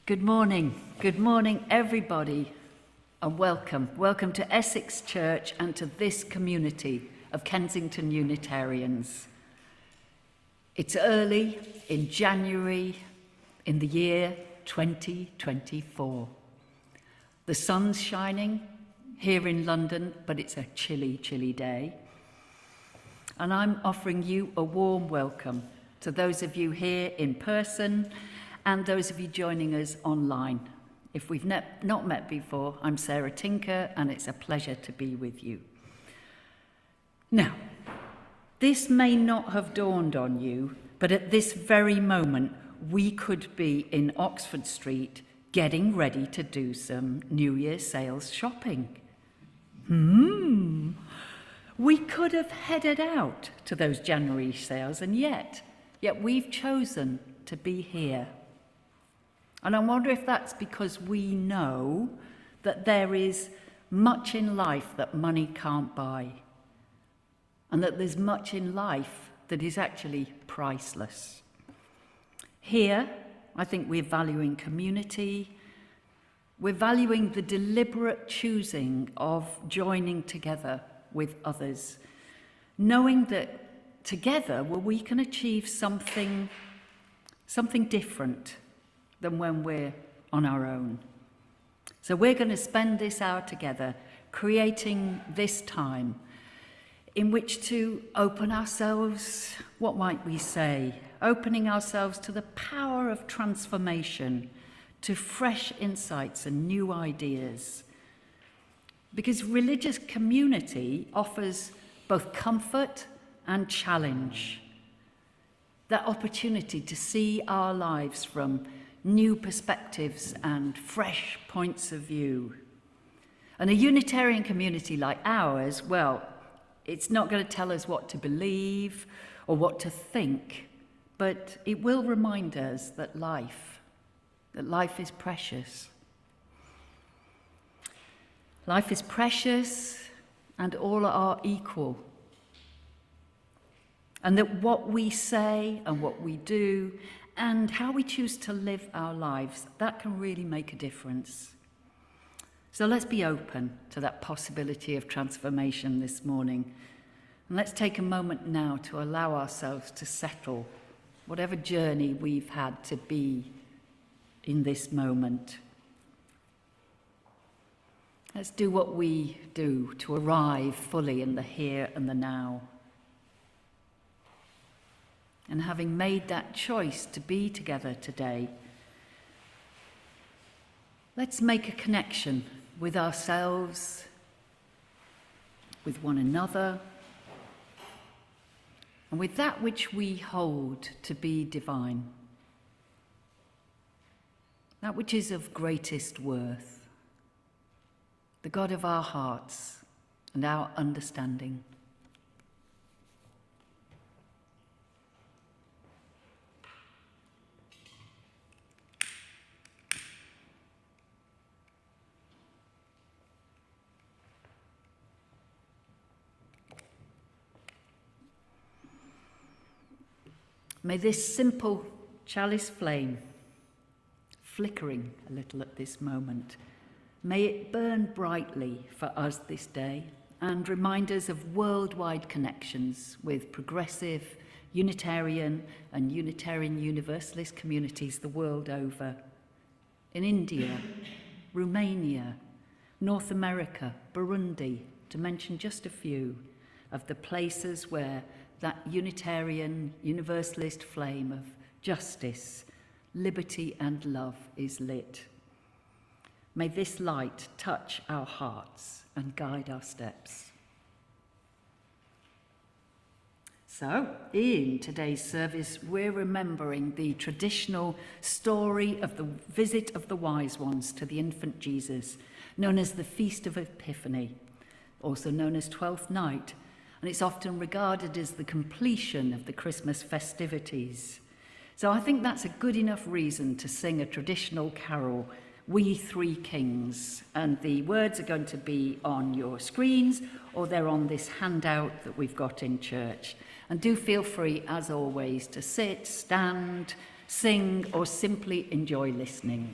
Good morning everybody, and welcome. Welcome to Essex Church and to this community of Kensington Unitarians. It's early in January in the year 2024. The sun's shining here in London, but it's a chilly, chilly day. And I'm offering you a warm welcome to those of you here in person and those of you joining us online. If we've not met before, I'm Sarah Tinker, and it's a pleasure to be with you. Now, this may not have dawned on you, but at this very moment, we could be in Oxford Street getting ready to do some New Year's sales shopping. We could have headed out to those January sales, and yet we've chosen to be here. And I wonder if that's because we know that there is much in life that money can't buy, and that there's much in life that is actually priceless. Here, I think we're valuing community. We're valuing the deliberate choosing of joining together with others, knowing that together, we can achieve something different than when we're on our own. So we're going to spend this hour together creating this time in which to open ourselves, what might we say, opening ourselves to the power of transformation, to fresh insights and new ideas. Because religious community offers both comfort and challenge. That opportunity to see our lives from new perspectives and fresh points of view. And a Unitarian community like ours, well, it's not going to tell us what to believe or what to think, but it will remind us that life is precious. Life is precious, and all are equal. And that what we say and what we do and how we choose to live our lives, that can really make a difference. So let's be open to that possibility of transformation this morning. And let's take a moment now to allow ourselves to settle whatever journey we've had to be in this moment. Let's do what we do to arrive fully in the here and the now. And having made that choice to be together today, let's make a connection with ourselves, with one another, and with that which we hold to be divine, that which is of greatest worth, the God of our hearts and our understanding. May this simple chalice flame, flickering a little at this moment, May it burn brightly for us this day and remind us of worldwide connections with progressive, Unitarian and Unitarian Universalist communities the world over. In India, Romania, North America, Burundi, to mention just a few of the places where that Unitarian Universalist flame of justice, liberty and love is lit. May this light touch our hearts and guide our steps. So, in today's service, we're remembering the traditional story of the visit of the wise ones to the infant Jesus, known as the Feast of Epiphany, also known as Twelfth Night, and it's often regarded as the completion of the Christmas festivities. So I think that's a good enough reason to sing a traditional carol, We Three Kings, and the words are going to be on your screens or they're on this handout that we've got in church. And do feel free, as always, to sit, stand, sing, or simply enjoy listening.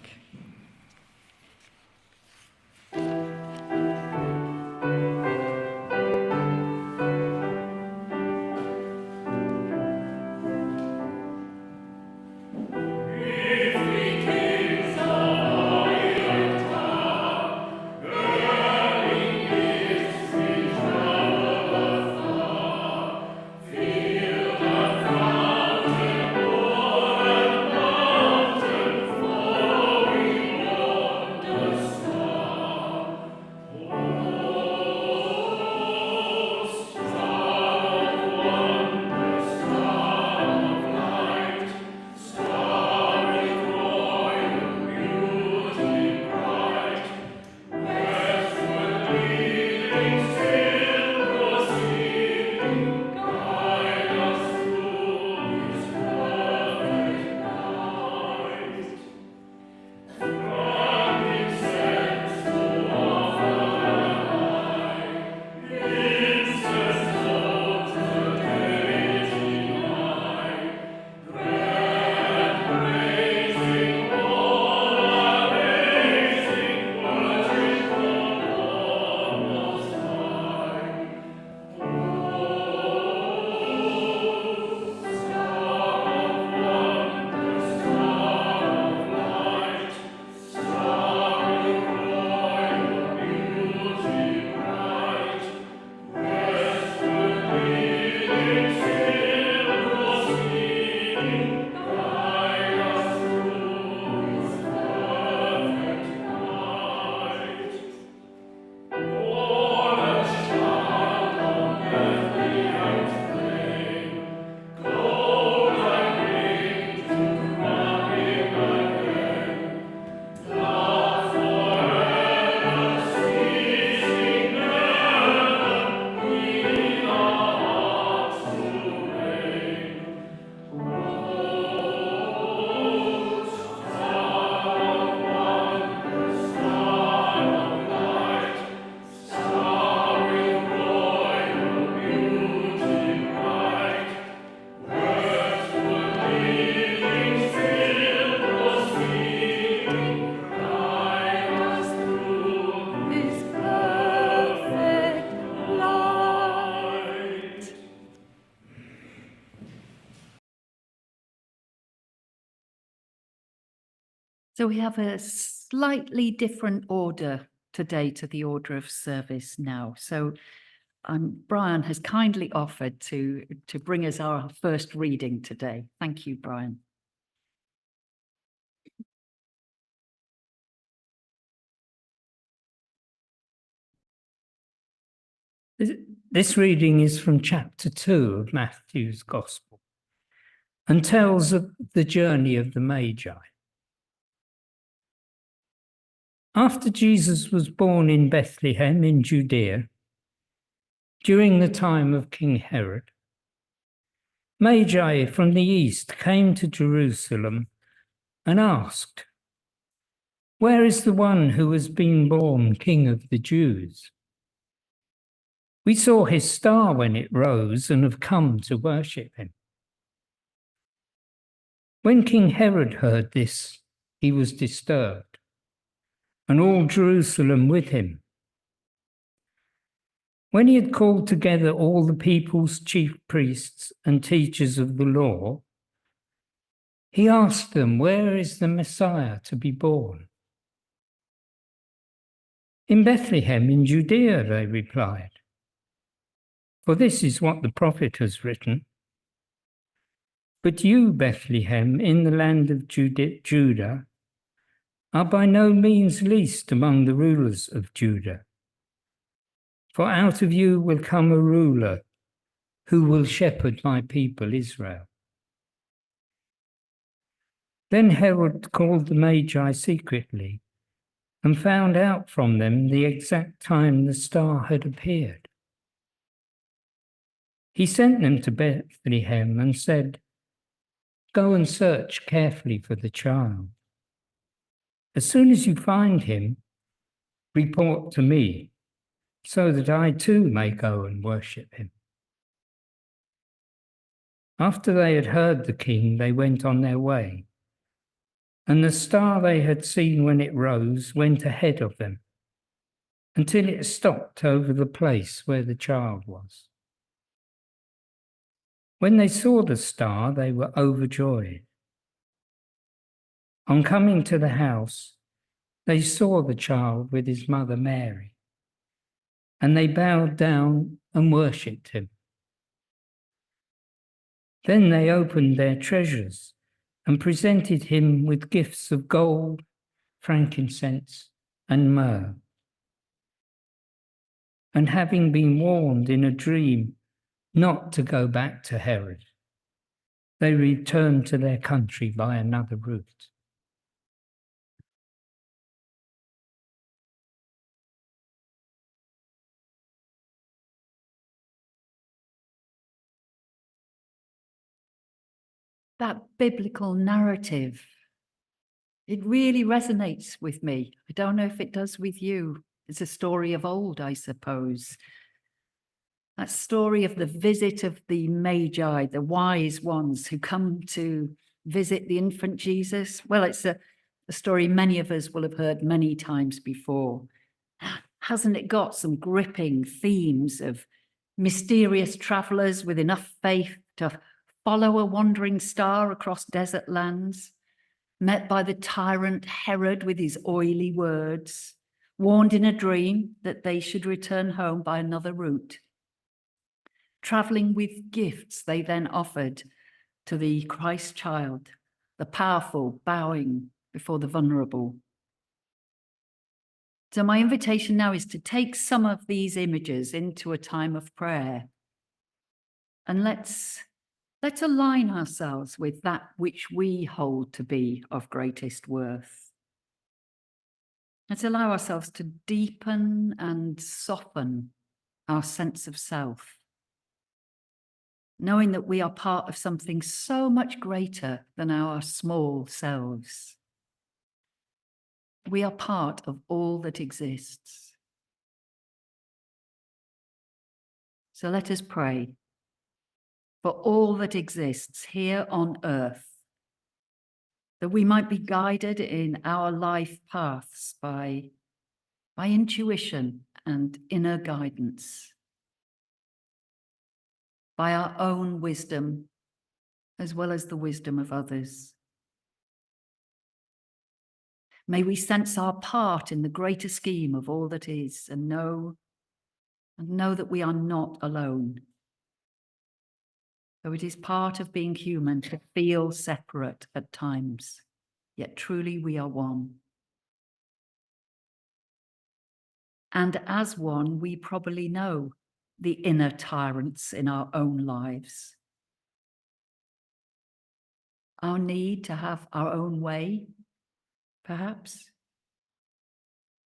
So we have a slightly different order today to the order of service now. So Brian has kindly offered to bring us our first reading today. Thank you, Brian. This reading is from chapter 2 of Matthew's Gospel and tells of the journey of the Magi. After Jesus was born in Bethlehem in Judea, during the time of King Herod, Magi from the east came to Jerusalem and asked, "Where is the one who has been born King of the Jews? We saw his star when it rose and have come to worship him." When King Herod heard this, he was disturbed, and all Jerusalem with him. When he had called together all the people's chief priests and teachers of the law, he asked them, "Where is the Messiah to be born?" "In Bethlehem in Judea," they replied. "For this is what the prophet has written. But you, Bethlehem, in the land of Judah, are by no means least among the rulers of Judah. For out of you will come a ruler who will shepherd my people Israel." Then Herod called the Magi secretly and found out from them the exact time the star had appeared. He sent them to Bethlehem and said, "Go and search carefully for the child. As soon as you find him, report to me, so that I too may go and worship him." After they had heard the king, they went on their way, and the star they had seen when it rose went ahead of them, until it stopped over the place where the child was. When they saw the star, they were overjoyed. On coming to the house, they saw the child with his mother Mary, and they bowed down and worshipped him. Then they opened their treasures and presented him with gifts of gold, frankincense, and myrrh. And having been warned in a dream not to go back to Herod, they returned to their country by another route. That biblical narrative, it really resonates with me. I don't know if it does with you. It's a story of old, I suppose. That story of the visit of the Magi, the wise ones who come to visit the infant Jesus. Well, it's a story many of us will have heard many times before. Hasn't it got some gripping themes of mysterious travelers with enough faith to follow a wandering star across desert lands, met by the tyrant Herod with his oily words, warned in a dream that they should return home by another route, traveling with gifts they then offered to the Christ child, the powerful bowing before the vulnerable. So my invitation now is to take some of these images into a time of prayer, and let's align ourselves with that which we hold to be of greatest worth. Let's allow ourselves to deepen and soften our sense of self, knowing that we are part of something so much greater than our small selves. We are part of all that exists. So let us pray for all that exists here on earth, that we might be guided in our life paths by intuition and inner guidance, by our own wisdom, as well as the wisdom of others. May we sense our part in the greater scheme of all that is, and know that we are not alone. Though it is part of being human to feel separate at times, yet truly we are one. And as one, we probably know the inner tyrants in our own lives. Our need to have our own way, perhaps,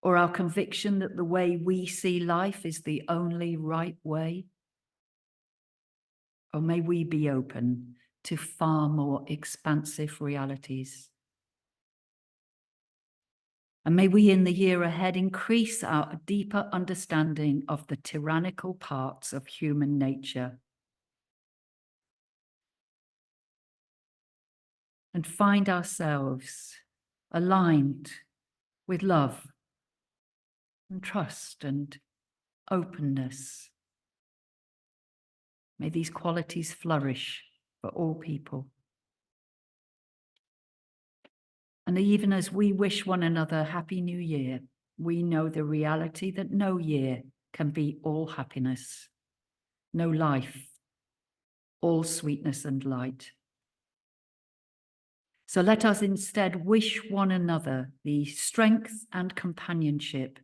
or our conviction that the way we see life is the only right way. Or may we be open to far more expansive realities. And may we in the year ahead increase our deeper understanding of the tyrannical parts of human nature and find ourselves aligned with love and trust and openness. May these qualities flourish for all people. And even as we wish one another Happy New Year, we know the reality that no year can be all happiness, no life, all sweetness and light. So let us instead wish one another the strength and companionship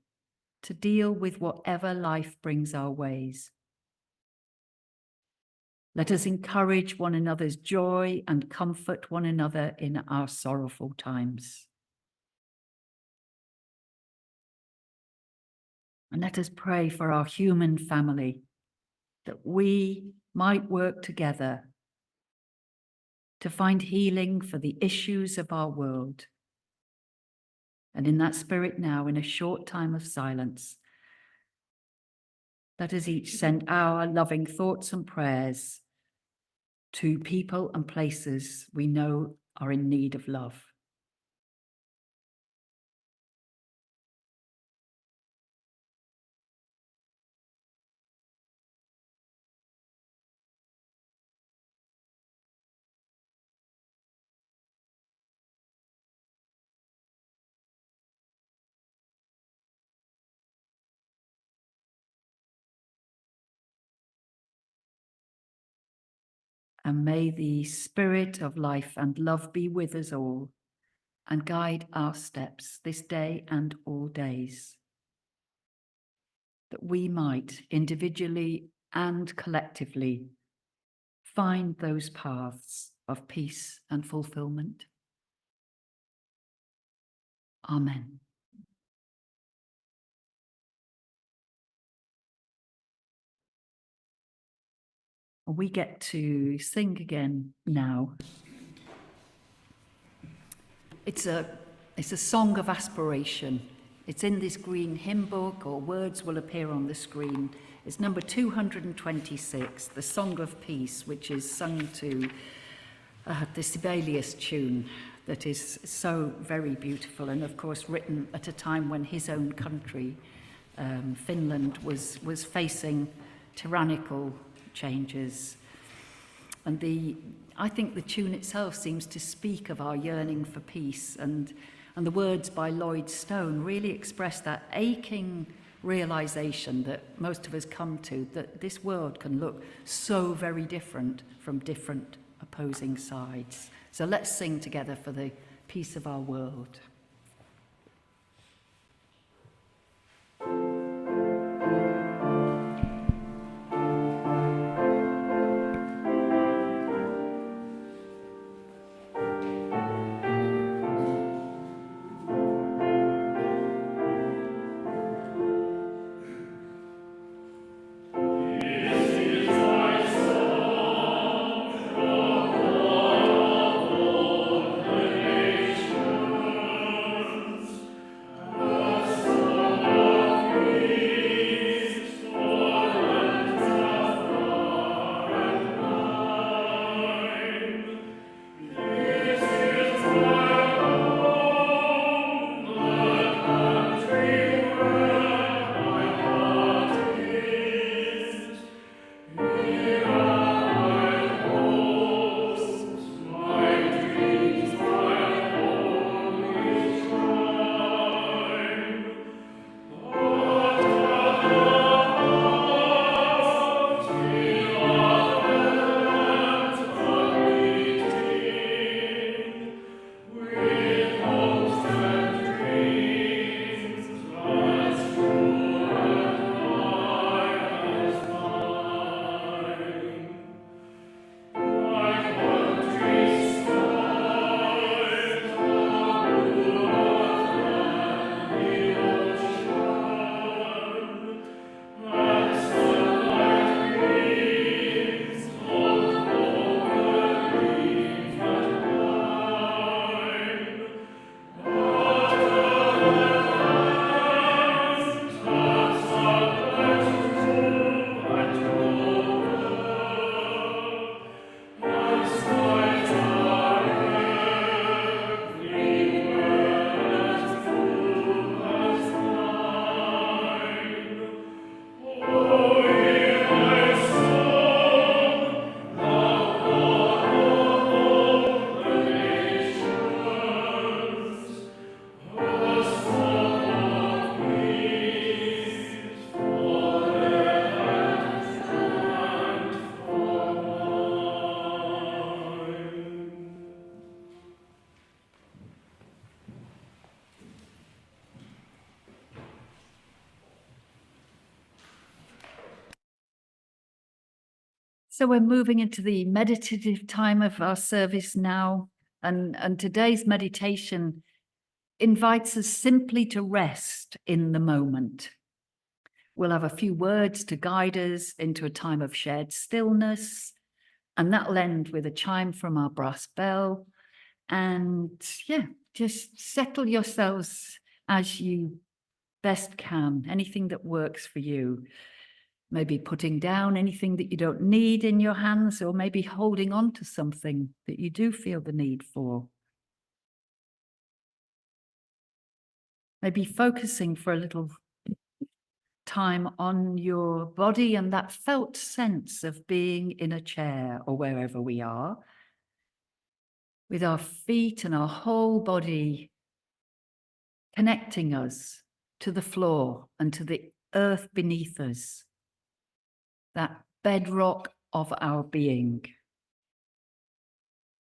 to deal with whatever life brings our ways. Let us encourage one another's joy and comfort one another in our sorrowful times. And let us pray for our human family, that we might work together to find healing for the issues of our world. And in that spirit now, in a short time of silence, let us each send our loving thoughts and prayers to people and places we know are in need of love. And may the spirit of life and love be with us all and guide our steps this day and all days, that we might individually and collectively find those paths of peace and fulfillment. Amen. We get to sing again now. It's a song of aspiration. It's in this green hymn book, or words will appear on the screen. It's number 226, the Song of Peace, which is sung to the Sibelius tune that is so very beautiful, and of course written at a time when his own country, Finland, was facing tyrannical changes. And I think the tune itself seems to speak of our yearning for peace, and the words by Lloyd Stone really express that aching realization that most of us come to, that this world can look so very different from different opposing sides. So let's sing together for the peace of our world. So we're moving into the meditative time of our service now, and today's meditation invites us simply to rest in the moment. We'll have a few words to guide us into a time of shared stillness, and that'll end with a chime from our brass bell. And yeah, just settle yourselves as you best can, anything that works for you. Maybe putting down anything that you don't need in your hands, or maybe holding on to something that you do feel the need for. Maybe focusing for a little time on your body and that felt sense of being in a chair or wherever we are, with our feet and our whole body connecting us to the floor and to the earth beneath us, that bedrock of our being.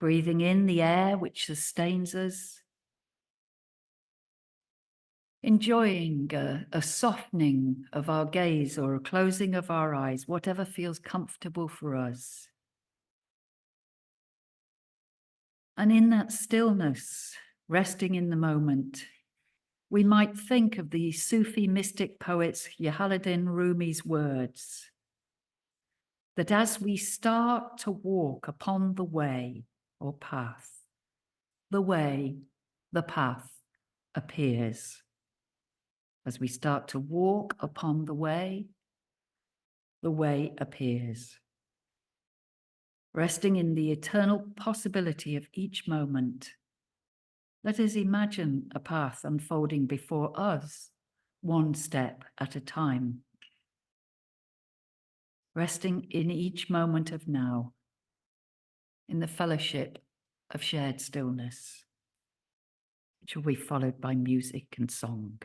Breathing in the air which sustains us, enjoying a softening of our gaze or a closing of our eyes, whatever feels comfortable for us. And in that stillness, resting in the moment, we might think of the Sufi mystic poet Jalaluddin Rumi's words, that as we start to walk upon the way or path, the way, the path appears. As we start to walk upon the way appears. Resting in the eternal possibility of each moment, let us imagine a path unfolding before us, one step at a time. Resting in each moment of now, in the fellowship of shared stillness, which will be followed by music and song.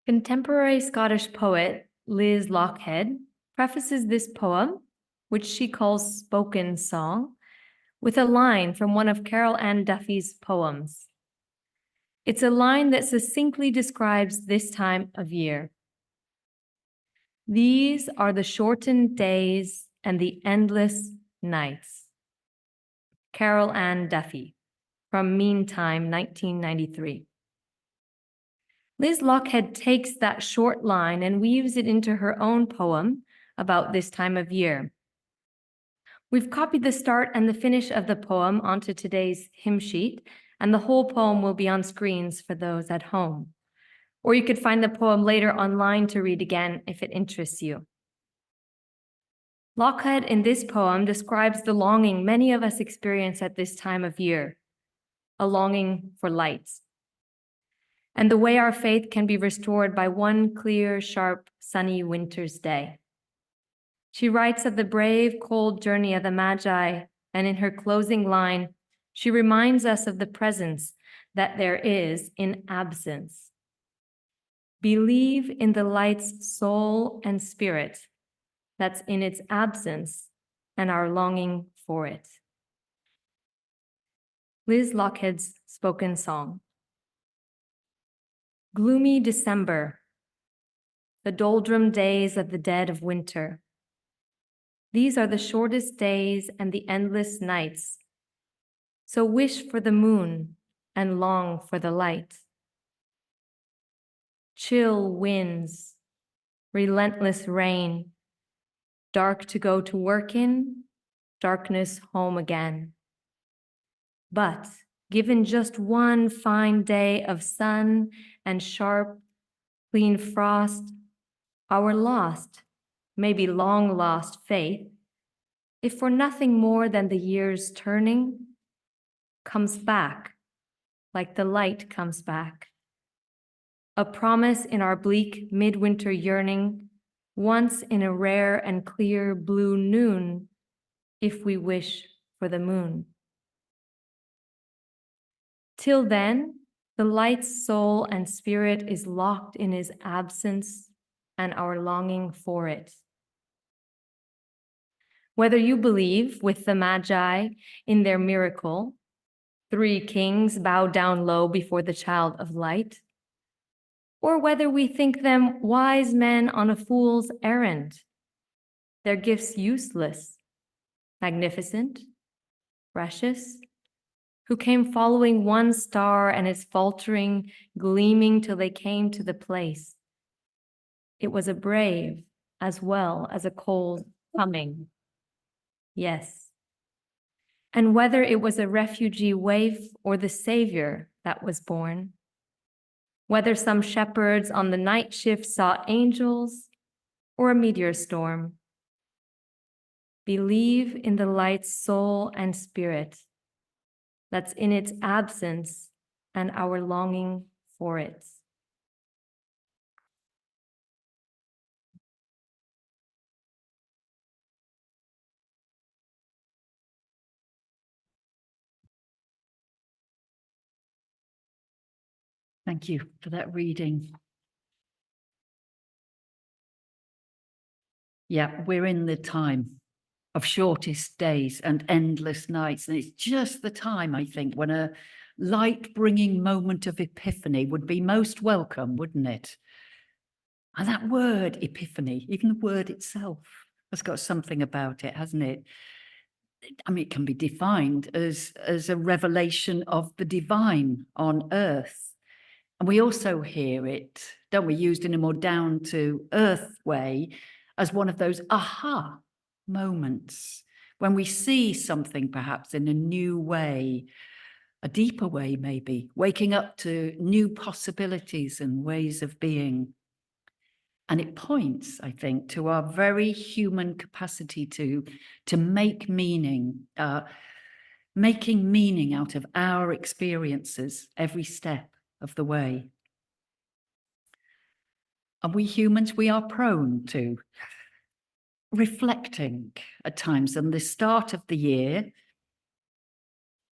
Contemporary Scottish poet Liz Lochhead prefaces this poem, which she calls Spoken Song, with a line from one of Carol Ann Duffy's poems. It's a line that succinctly describes this time of year. These are the shortened days and the endless nights. Carol Ann Duffy, from Meantime, 1993. Liz Lochhead takes that short line and weaves it into her own poem about this time of year. We've copied the start and the finish of the poem onto today's hymn sheet, and the whole poem will be on screens for those at home. Or you could find the poem later online to read again if it interests you. Lochhead in this poem describes the longing many of us experience at this time of year, a longing for light, and the way our faith can be restored by one clear, sharp, sunny winter's day. She writes of the brave, cold journey of the Magi, and in her closing line, she reminds us of the presence that there is in absence. Believe in the light's soul and spirit that's in its absence and our longing for it. Liz Lochhead's Spoken Song. Gloomy December, the doldrum days of the dead of winter. These are the shortest days and the endless nights. So wish for the moon and long for the light. Chill winds, relentless rain, dark to go to work in, darkness home again. But given just one fine day of sun and sharp, clean frost, our lost, maybe long lost faith, if for nothing more than the year's turning, comes back like the light comes back. A promise in our bleak midwinter yearning, once in a rare and clear blue noon, if we wish for the moon. Till then, the light's soul and spirit is locked in his absence and our longing for it. Whether you believe with the Magi in their miracle, 3 kings bowed down low before the child of light, or whether we think them wise men on a fool's errand, their gifts useless, magnificent, precious, who came following one star and its faltering, gleaming till they came to the place. It was a brave as well as a cold coming. Yes. And whether it was a refugee waif or the Savior that was born, whether some shepherds on the night shift saw angels or a meteor storm, believe in the light's soul and spirit that's in its absence and our longing for it. Thank you for that reading. Yeah, we're in the time of shortest days and endless nights. And it's just the time, I think, when a light-bringing moment of epiphany would be most welcome, wouldn't it? And that word, epiphany, even the word itself, has got something about it, hasn't it? I mean, it can be defined as a revelation of the divine on earth. And we also hear it, don't we, used in a more down-to-earth way as one of those aha moments when we see something perhaps in a new way, a deeper way maybe, waking up to new possibilities and ways of being. And it points, I think, to our very human capacity to make meaning, making meaning out of our experiences every step of the way. And we humans, we are prone to reflecting at times on the start of the year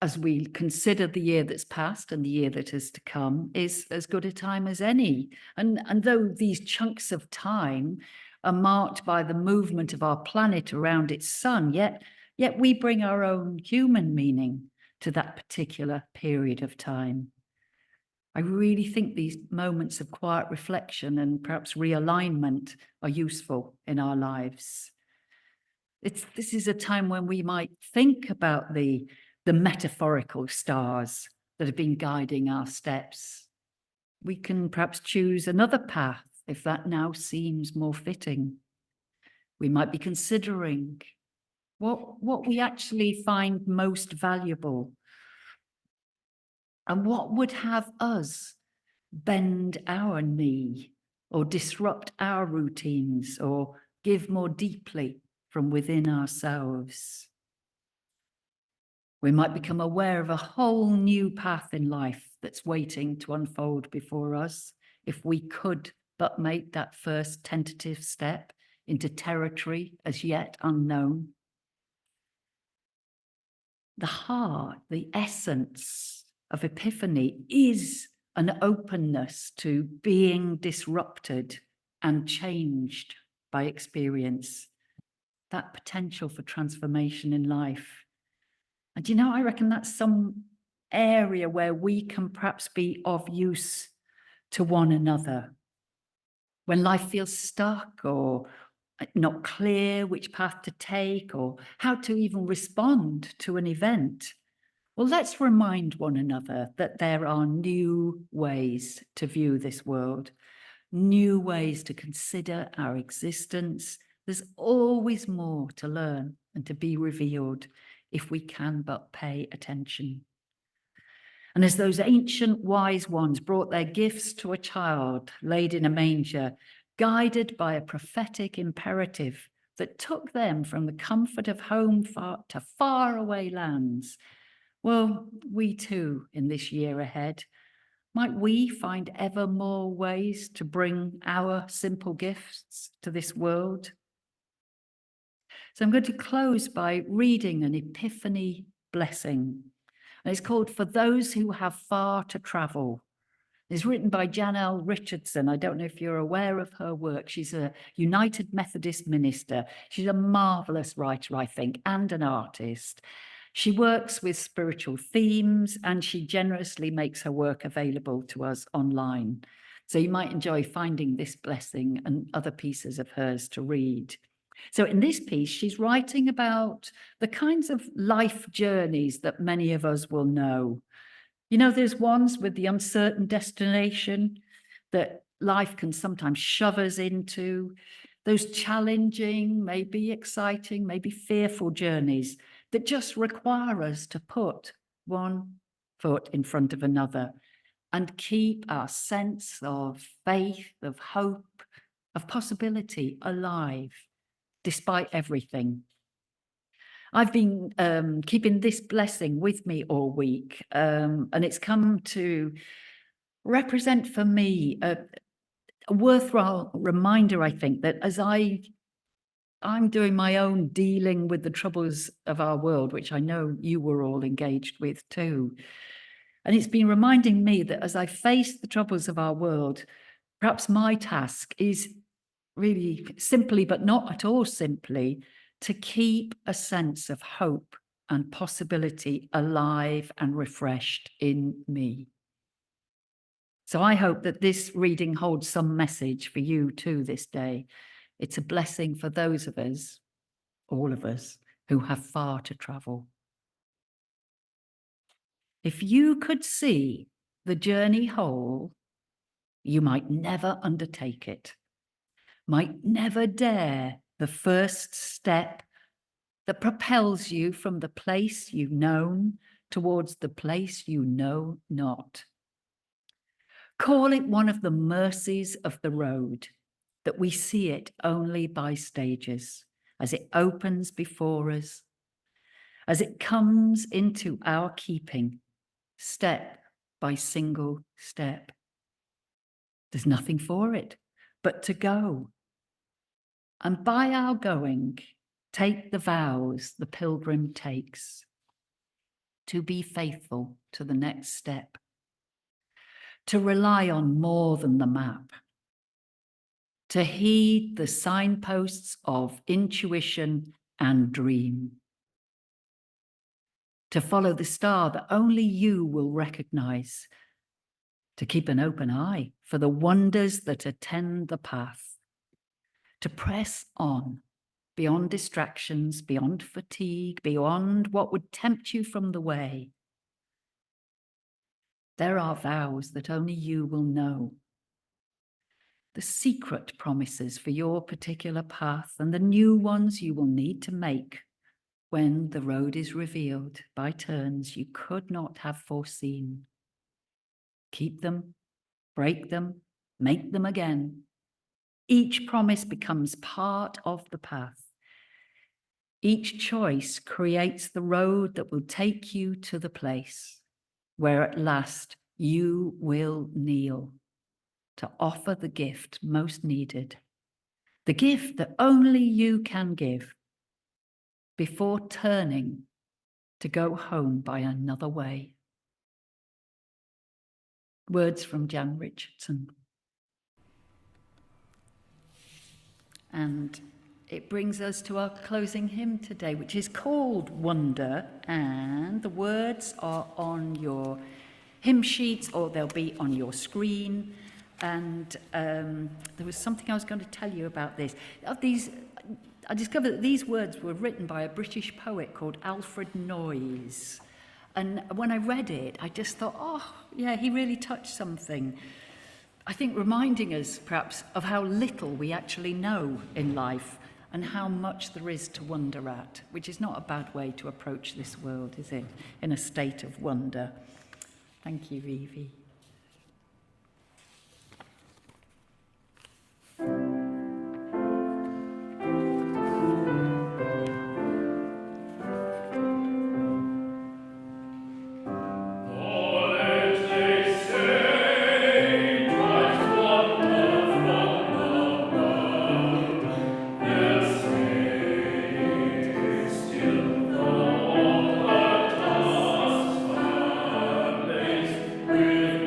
as we consider the year that's passed and the year that is to come is as good a time as any. And though these chunks of time are marked by the movement of our planet around its sun, yet we bring our own human meaning to that particular period of time. I really think these moments of quiet reflection and perhaps realignment are useful in our lives. This is a time when we might think about the metaphorical stars that have been guiding our steps. We can perhaps choose another path if that now seems more fitting. We might be considering what we actually find most valuable and what would have us bend our knee or disrupt our routines or give more deeply from within ourselves. We might become aware of a whole new path in life that's waiting to unfold before us if we could but make that first tentative step into territory as yet unknown. The heart, the essence of Epiphany is an openness to being disrupted and changed by experience, that potential for transformation in life. And you know, I reckon that's some area where we can perhaps be of use to one another. When life feels stuck or not clear which path to take or how to even respond to an event, well, let's remind one another that there are new ways to view this world, new ways to consider our existence. There's always more to learn and to be revealed if we can but pay attention. And as those ancient wise ones brought their gifts to a child laid in a manger, guided by a prophetic imperative that took them from the comfort of home to faraway lands, well, we too, in this year ahead, might we find ever more ways to bring our simple gifts to this world? So I'm going to close by reading an Epiphany blessing. And it's called For Those Who Have Far to Travel. It's written by Janelle Richardson. I don't know if you're aware of her work. She's a United Methodist minister. She's a marvelous writer, I think, and an artist. She works with spiritual themes and she generously makes her work available to us online. So you might enjoy finding this blessing and other pieces of hers to read. So in this piece, she's writing about the kinds of life journeys that many of us will know. You know, there's ones with the uncertain destination that life can sometimes shove us into, those challenging, maybe exciting, maybe fearful journeys that just require us to put one foot in front of another and keep our sense of faith, of hope, of possibility alive, despite everything. I've been keeping this blessing with me all week, and it's come to represent for me a worthwhile reminder, I think, that as I'm doing my own dealing with the troubles of our world, which I know you were all engaged with too. And it's been reminding me that as I face the troubles of our world, perhaps my task is really simply, but not at all simply, to keep a sense of hope and possibility alive and refreshed in me. So I hope that this reading holds some message for you too this day. It's a blessing for those of us, all of us, who have far to travel. If you could see the journey whole, you might never undertake it, might never dare the first step that propels you from the place you've known towards the place you know not. Call it one of the mercies of the road, that we see it only by stages, as it opens before us, as it comes into our keeping, step by single step. There's nothing for it but to go. And by our going, take the vows the pilgrim takes, to be faithful to the next step, to rely on more than the map, to heed the signposts of intuition and dream, to follow the star that only you will recognize, to keep an open eye for the wonders that attend the path, to press on beyond distractions, beyond fatigue, beyond what would tempt you from the way. There are vows that only you will know, the secret promises for your particular path and the new ones you will need to make when the road is revealed by turns you could not have foreseen. Keep them, break them, make them again. Each promise becomes part of the path. Each choice creates the road that will take you to the place where at last you will kneel to offer the gift most needed, the gift that only you can give, before turning to go home by another way. Words from Jan Richardson. And it brings us to our closing hymn today, which is called Wonder, and the words are on your hymn sheets or they'll be on your screen. And there was something I was going to tell you about this. I discovered that these words were written by a British poet called Alfred Noyes. And when I read it, I just thought, oh, yeah, he really touched something. I think reminding us perhaps of how little we actually know in life and how much there is to wonder at, which is not a bad way to approach this world, is it? In a state of wonder. Thank you, Evie. With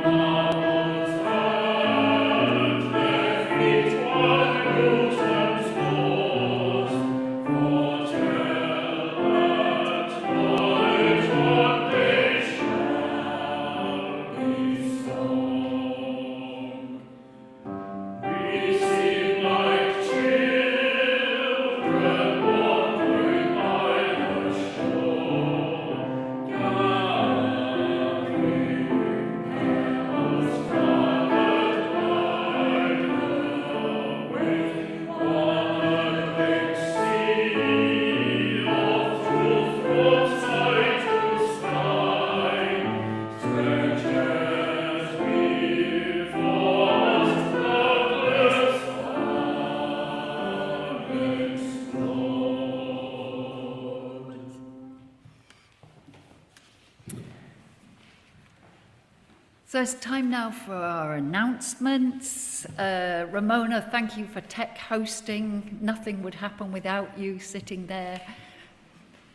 So it's time now for our announcements. Ramona, thank you for tech hosting. Nothing would happen without you sitting there,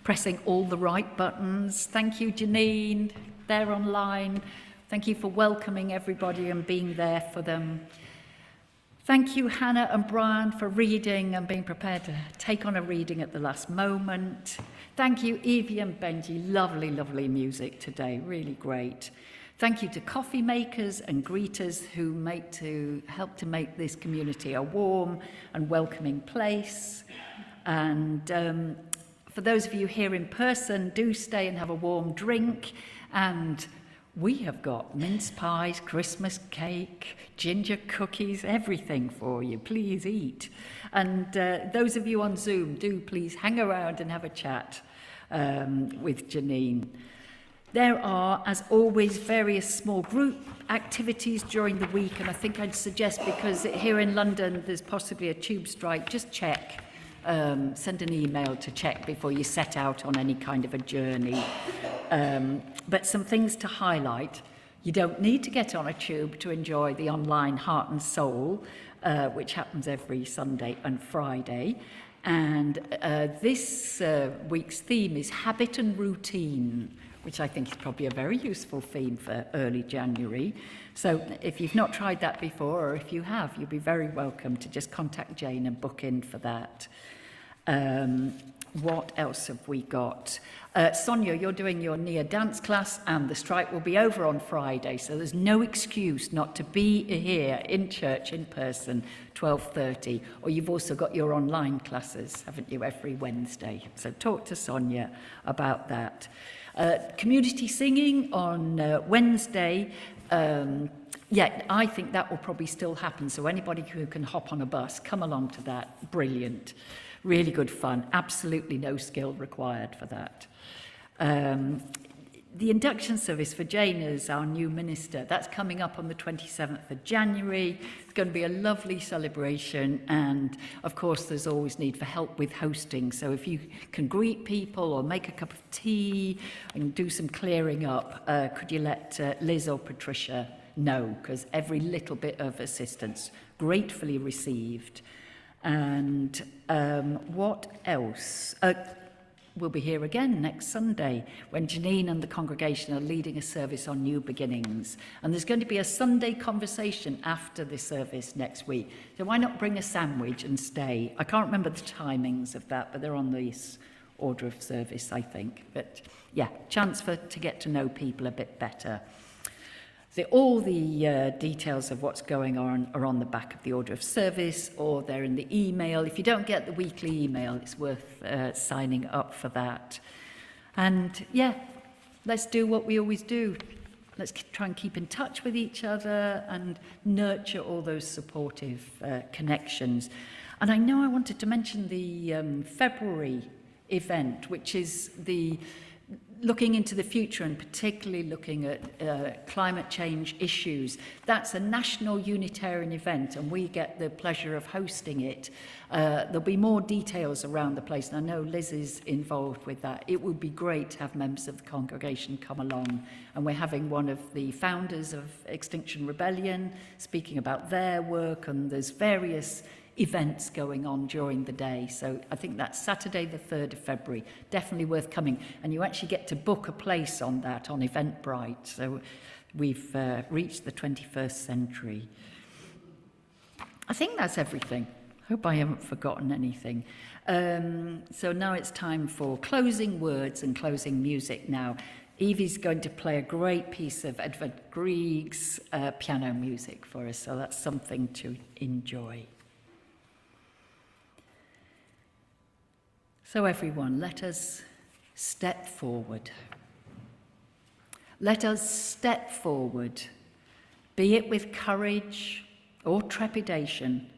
pressing all the right buttons. Thank you, Janine, there online. Thank you for welcoming everybody and being there for them. Thank you, Hannah and Brian, for reading and being prepared to take on a reading at the last moment. Thank you, Evie and Benjie. Lovely, lovely music today. Really great. Thank you to coffee makers and greeters who help to make this community a warm and welcoming place. And for those of you here in person, do stay and have a warm drink. And we have got mince pies, Christmas cake, ginger cookies, everything for you. Please eat. And those of you on Zoom, do please hang around and have a chat with Janine. There are, as always, various small group activities during the week, and I think I'd suggest, because here in London there's possibly a tube strike, just check. Send an email to check before you set out on any kind of a journey. But some things to highlight. You don't need to get on a tube to enjoy the online Heart and Soul, which happens every Sunday and Friday. And this week's theme is habit and routine, which I think is probably a very useful theme for early January. So if you've not tried that before, or if you have, you'll be very welcome to just contact Jane and book in for that. What else have we got? Sonia, you're doing your NIA dance class, and the strike will be over on Friday, so there's no excuse not to be here in church in person, 12:30. Or you've also got your online classes, haven't you, every Wednesday? So talk to Sonia about that. Community singing on Wednesday. I think that will probably still happen. So anybody who can hop on a bus, come along to that. Brilliant. Really good fun. Absolutely no skill required for that. The induction service for Jane as our new minister, that's coming up on the 27th of January. It's going to be a lovely celebration, and of course there's always need for help with hosting, so if you can greet people or make a cup of tea and do some clearing up, could you let Liz or Patricia know, because every little bit of assistance gratefully received. And what else? We'll be here again next Sunday when Janine and the congregation are leading a service on new beginnings. And there's going to be a Sunday conversation after the service next week. So why not bring a sandwich and stay? I can't remember the timings of that, but they're on this order of service, I think. But yeah, chance to get to know people a bit better. All the details of what's going on are on the back of the order of service, or they're in the email. If you don't get the weekly email, it's worth signing up for that. And yeah, let's do what we always do. Let's try and keep in touch with each other and nurture all those supportive connections. And I know I wanted to mention the February event, which is the looking into the future, and particularly looking at climate change issues. That's a national Unitarian event, and we get the pleasure of hosting it. There'll be more details around the place, and I know Liz is involved with that. It would be great to have members of the congregation come along, and we're having one of the founders of Extinction Rebellion speaking about their work, and there's various events going on during the day. So I think that's Saturday the 3rd of February. Definitely worth coming. And you actually get to book a place on that on Eventbrite. So we've reached the 21st century. I think that's everything. Hope I haven't forgotten anything. So now it's time for closing words and closing music now. Evie's going to play a great piece of Edvard Grieg's piano music for us. So that's something to enjoy. So everyone, let us step forward. Let us step forward, be it with courage or trepidation,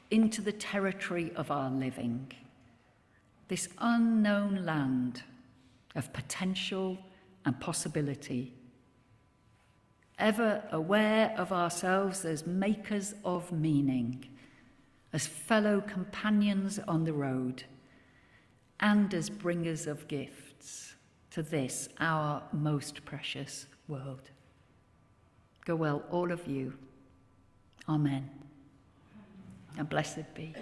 into the territory of our living, this unknown land of potential and possibility, ever aware of ourselves as makers of meaning, as fellow companions on the road, and as bringers of gifts to this, our most precious world. Go well, all of you. Amen. And blessed be.